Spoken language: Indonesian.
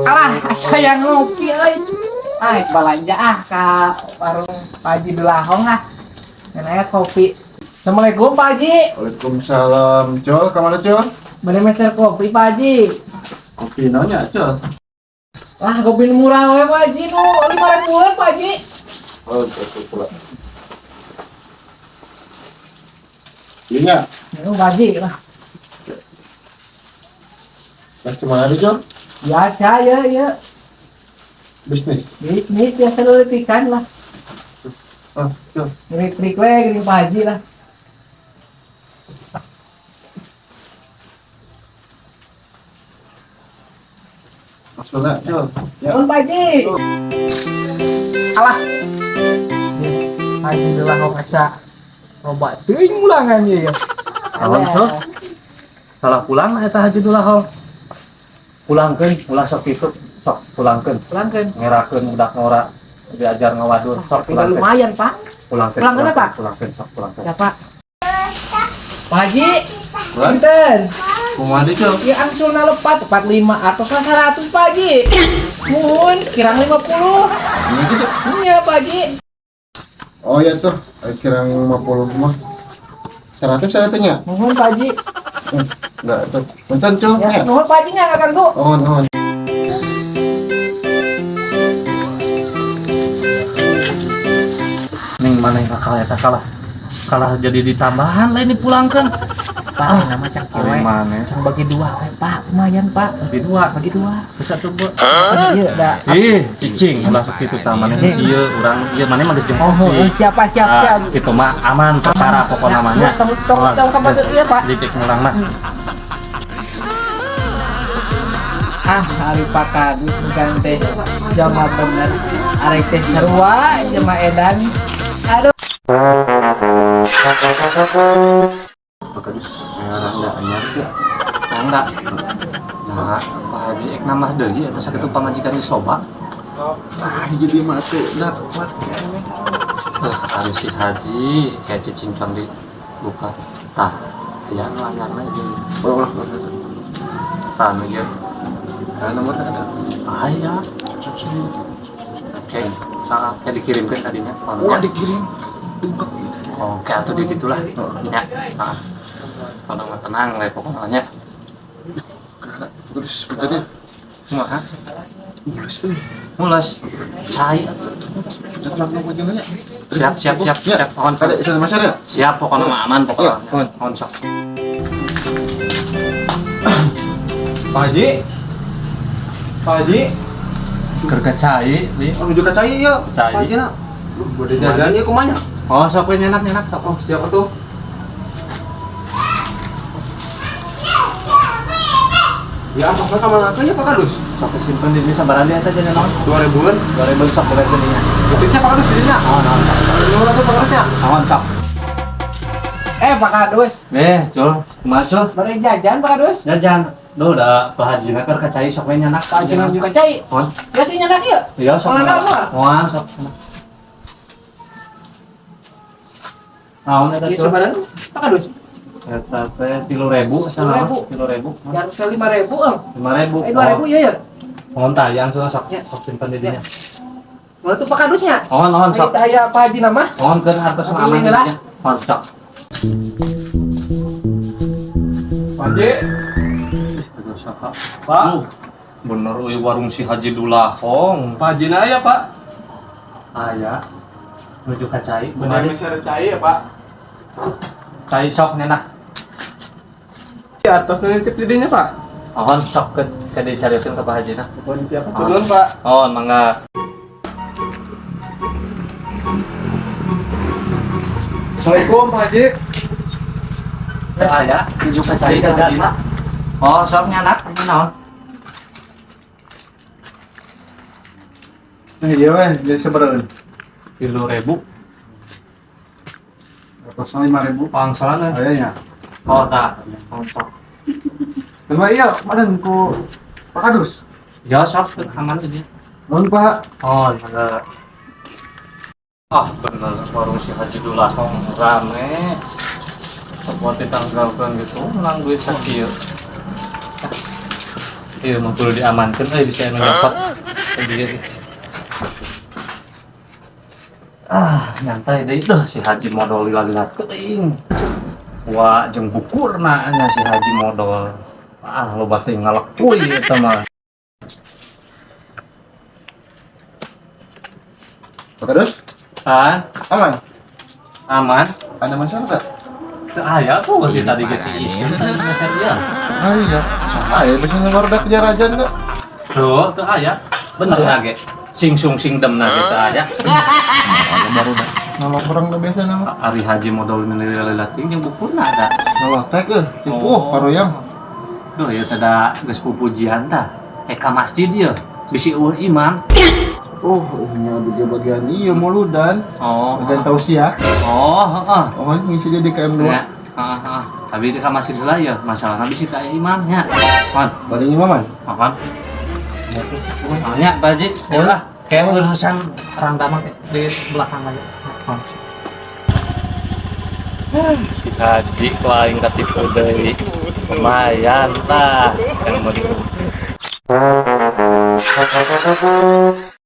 Alah, saya ngopi euy. Balanja ka warung Pak Haji Dulahong Nanya kopi. Assalamualaikum Pak Haji. Waalaikumsalam, Col. Kemana, Col? Beli meser kopi Pak Haji. Kopi nanya, Col. Lah kopi murah we Pak Haji nu 5.000-an Pak Haji. Oh, itu pula. Iya. Pak Haji lah. Masih mana, Col? Biasa ya. Bisnis. Bisnis biasa leletikan lah. Ah, Col. Trik-trik we gini Pak Haji lah. Maksudnya, Col. Ya. Pak Haji. Alah. Pak Haji Dulahong asa loba teuing ulangannya ya. Naon, Col? Salah pulang eta Haji Dulahong. Pulangkeun, ulah sok kitu, sok pulangkeun. Pulangkeun. Ngerakeun budak ngora diajar ngawadur, sok Tinggal pulangkeun. lumayan Pak. Pulangkeun. Pulangkeun apa? Pulangkeun, sok pulangkeun. Ya Pak. Pak Haji. Pulang? Punten. Kumaha deui, Col? Ya angsulna lepat 45 atau 100 Pak Haji. Mun kirang 50. Ini gitu. Iya Pak Haji. Oh ya tuh, kirang 50 mah. 100 nya. Mohon Pak Haji. Enggak tuh. Punten, Col. Ya, Ya. mohon Pak Haji nya akan gua. Ohon. Ning maneh kakal eta kalah jadi ditambahan lain dipulangkeun. Pak, nama cang Dari kewe. mana? Cang bagi dua we Pak, lumayan Pak. Bagi dua. Bisa tuh, Bu. Iya da. Ih, cicing ulah sok kitu tah maneh ieu urang ieu maneh mah geus jeung Oh, kopi. siapa siap. Kitu mah aman perkara pokona mah nya. Tong kapan iya Pak. Dikik ngulang mah. Hari Pak Kadus bukan teh jama bener. Arek teh sarua jama edan. Aduh. Pak Kadus, randa anyar teh. Enggak. Nah, Pak Haji ek namah deui eta sakitu pamajikan geus loba. Ah, jadi mati. Dah, kuat kayaknya. Ari si Haji kayak cicing con di buka. Tah, aya nu anyarna jeung Ulah. tah nu ieu. Nomornya ada. Aya. Cok sini. Oke, salah kayak dikirimkeun tadinya. Wah, dikirim. Tungkap. Oke, atuh di ditulah. Nya. Heeh. Kalau mah tenang we pokona nya. Terus bentarnya. Kumaha? Mulus euy. Mules. Cai. Jangan mau jangannya. Siap. Pohon. Ada isan masyarakat ya? Siap pokona mah aman pokona. Iya, pohon. Pohon sok. Pak Haji, Keur ka cai, Li. menuju ke cai ya. Cai. Pak Haji nak, boleh jalan ya kumanya. Oh, sok we nyenak sok. Oh, siapa tuh? Ya, apa kamar ya Pak Kadus? Sok simpen di dieu sabarang dia teh jadi naon? 2000-an. 2000 sok boleh geuninnya. Buktinya Pak Kadus dirinya. Oh, naon. Nomor tuh Pak Kadusnya. Naon sok. Pak Kadus. Cul, kumaha cul? Bari jajan Pak Kadus. Jajan. Duh, udah Pak Haji keur ka cai sok we nyenak. Pak Haji juga cai. Pohon. Ya sih nyenak ieu. Iya, sok. Pohon naon, Pak? Moal sok. Naon eta Ieu cul? sabarang Pak Kadus. Eta teh 3.000 asal 3.000. Ya harus 5.000 euy. 5.000. 2.000 ieu ya. Mohon tah yang sok simpen di dinya. Mana tuh Pak Kadusnya? Mohon sok. Aya Pak Haji nama. Mohon keur hartos Oke, aman di inilah. dinya. Mohon sok. Pak Haji, Aduh, saka. Pak. Bener euy warung si Haji Dulahong. Pak Haji na ya Pak. Aya. Menuju ka cai. Benar Bener. masih ada cai ya Pak. Cai sok nyenak. Di atas nitip didinya Pak. Mohon sok ke dicarikeun ka Pak Haji na. Pohon siapa? Turun Pak. Mohon mangga. Assalamualaikum Pak Haji. Aya menuju ka cai ka Haji na. Oh, sok nyenak ini naon? Iya weh, jadi seberapa? 3.000. Atas 5.000. Pangsalan Oh iya. Oh, dah. Mohon sok. Kenapa iya? Mana ku Pak Kadus? Ya sok aman tuh dia. Mohon Pak. Oh, mangga. Ah, bener warung si Haji Dulahong rame. Sebuah ditanggalkan gitu, menang duit sakieu. Iya, mah perlu diamankan, bisa mendapat. Nyantai deh itu si Haji modal lila kering. Wah, jeung bukurna nya si Haji modal. Lo bati ngalekuy eta mah. Terus Aman. aman. Ada masalah tak? Teu aya tuh si tadi ge ieu tadi geser ieu. Ah iya. Ayo biasanya warda kejarajan enggak? Tuh, teu aya. Bener nage. Sing sung sing dem nage teu aya. Ada baru dah. Nolong orang udah biasa nama. Ari Haji modal lila ting jeung bukurna ada. Nolong teh ke. Tipu karoyang. Duh, ieu teh da geus pupujian tah. Ka masjid ieu. Bisi eueuh imam. Oh, ini ada bagian iya muludan. Oh. Bagian tausiah. Oh, heeh. Oh, ngisi dia di KM2. Ya, tapi itu kan masih lah ya, masalahnya bisa kayak imamnya. Kon, Bading imaman. kon. Banyak Pak Haji, ya lah. Kayak urusan orang damang di belakang aja. Kon. Si Haji lain katipu deui. Lumayan lah. Yang mau